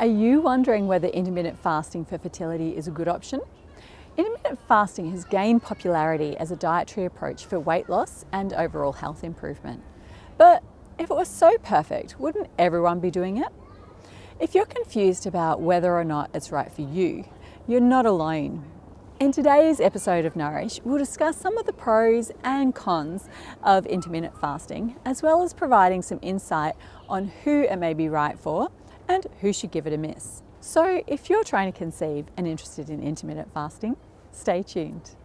Are you wondering whether intermittent fasting for fertility is a good option? Intermittent fasting has gained popularity as a dietary approach for weight loss and overall health improvement. But if it was so perfect, wouldn't everyone be doing it? If you're confused about whether or not it's right for you, you're not alone. In today's episode of Nourish, we'll discuss some of the pros and cons of intermittent fasting, as well as providing some insight on who it may be right for and who should give it a miss. So if you're trying to conceive and interested in intermittent fasting, stay tuned.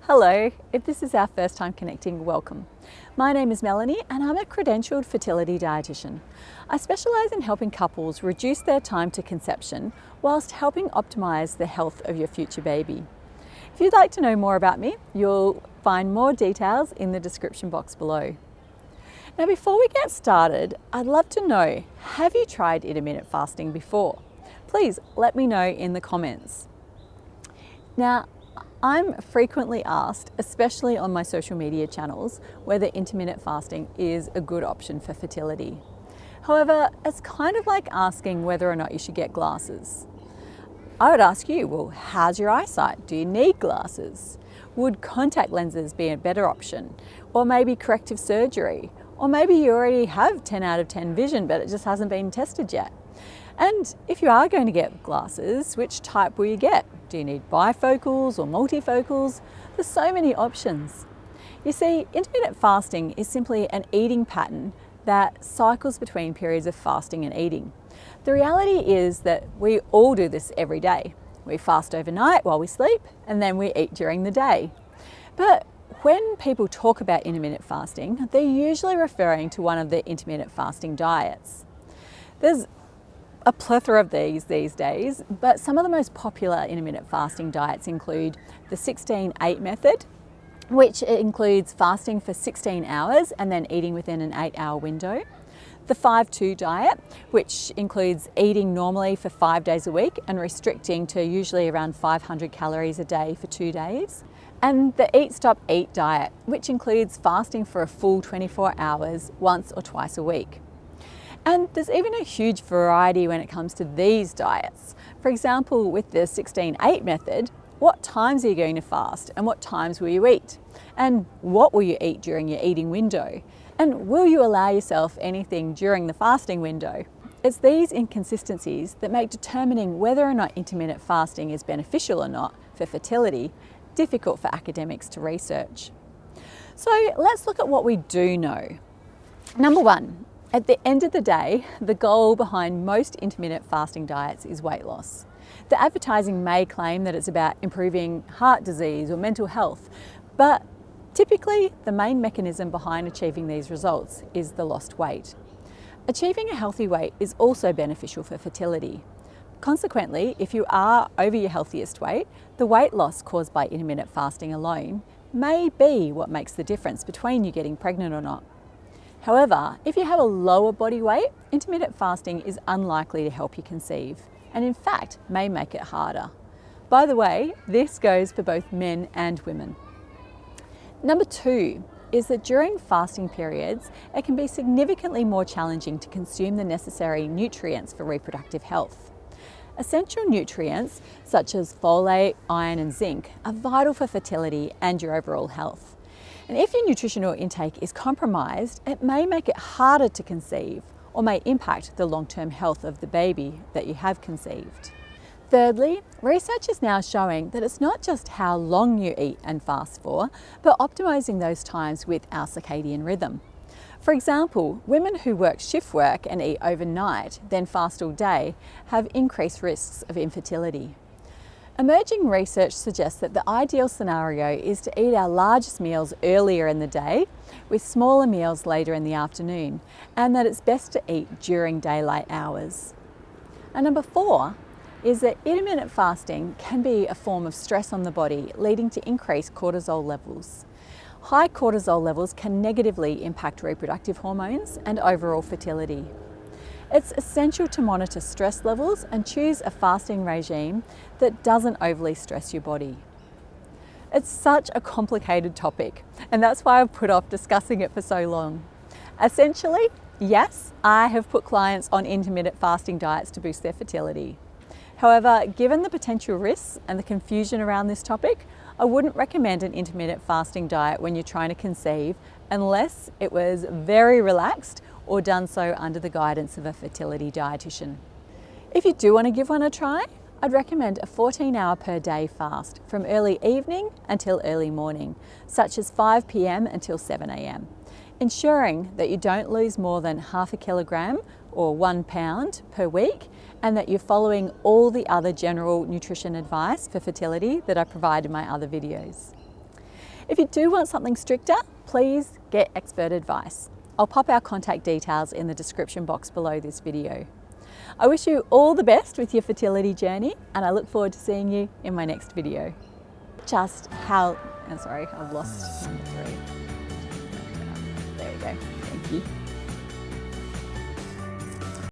Hello, if this is our first time connecting, welcome. My name is Melanie and I'm a credentialed fertility dietitian. I specialise in helping couples reduce their time to conception whilst helping optimise the health of your future baby. If you'd like to know more about me, you'll find more details in the description box below. Now before we get started, I'd love to know, have you tried intermittent fasting before? Please let me know in the comments. Now, I'm frequently asked, especially on my social media channels, whether intermittent fasting is a good option for fertility. However, it's kind of like asking whether or not you should get glasses. I would ask you, well, how's your eyesight? Do you need glasses? Would contact lenses be a better option? Or maybe corrective surgery? Or maybe you already have 10 out of 10 vision, but it just hasn't been tested yet. And if you are going to get glasses, which type will you get? Do you need bifocals or multifocals? There's so many options. You see, intermittent fasting is simply an eating pattern that cycles between periods of fasting and eating. The reality is that we all do this every day. We fast overnight while we sleep, and then we eat during the day. But when people talk about intermittent fasting, they're usually referring to one of the intermittent fasting diets. There's a plethora of these days, but some of the most popular intermittent fasting diets include the 16-8 method, which includes fasting for 16 hours and then eating within an 8-hour window. The 5-2 diet, which includes eating normally for 5 days a week and restricting to usually around 500 calories a day for 2 days. And the Eat Stop Eat diet, which includes fasting for a full 24 hours once or twice a week. And there's even a huge variety when it comes to these diets. For example, with the 16-8 method, what times are you going to fast and what times will you eat? And what will you eat during your eating window? And will you allow yourself anything during the fasting window? It's these inconsistencies that make determining whether or not intermittent fasting is beneficial or not for fertility difficult for academics to research. So let's look at what we do know. Number one, at the end of the day, the goal behind most intermittent fasting diets is weight loss. The advertising may claim that it's about improving heart disease or mental health, but typically the main mechanism behind achieving these results is the lost weight. Achieving a healthy weight is also beneficial for fertility. Consequently, if you are over your healthiest weight, the weight loss caused by intermittent fasting alone may be what makes the difference between you getting pregnant or not. However, if you have a lower body weight, intermittent fasting is unlikely to help you conceive, and in fact may make it harder. By the way, this goes for both men and women. Number two is that during fasting periods, it can be significantly more challenging to consume the necessary nutrients for reproductive health. Essential nutrients such as folate, iron and zinc are vital for fertility and your overall health. And if your nutritional intake is compromised, it may make it harder to conceive or may impact the long-term health of the baby that you have conceived. Thirdly, research is now showing that it's not just how long you eat and fast for, but optimizing those times with our circadian rhythm. For example, women who work shift work and eat overnight, then fast all day, have increased risks of infertility. Emerging research suggests that the ideal scenario is to eat our largest meals earlier in the day with smaller meals later in the afternoon, and that it's best to eat during daylight hours. And number four is that intermittent fasting can be a form of stress on the body, leading to increased cortisol levels. High cortisol levels can negatively impact reproductive hormones and overall fertility. It's essential to monitor stress levels and choose a fasting regime that doesn't overly stress your body. It's such a complicated topic, and that's why I've put off discussing it for so long. Essentially, yes, I have put clients on intermittent fasting diets to boost their fertility. However, given the potential risks and the confusion around this topic, I wouldn't recommend an intermittent fasting diet when you're trying to conceive unless it was very relaxed or done so under the guidance of a fertility dietitian. If you do want to give one a try, I'd recommend a 14-hour per day fast from early evening until early morning, such as 5 p.m. until 7 a.m, ensuring that you don't lose more than half a kilogram or 1 pound per week, and that you're following all the other general nutrition advice for fertility that I provide in my other videos. If you do want something stricter, please get expert advice. I'll pop our contact details in the description box below this video. I wish you all the best with your fertility journey, and I look forward to seeing you in my next video. I've lost number 3. There we go, thank you.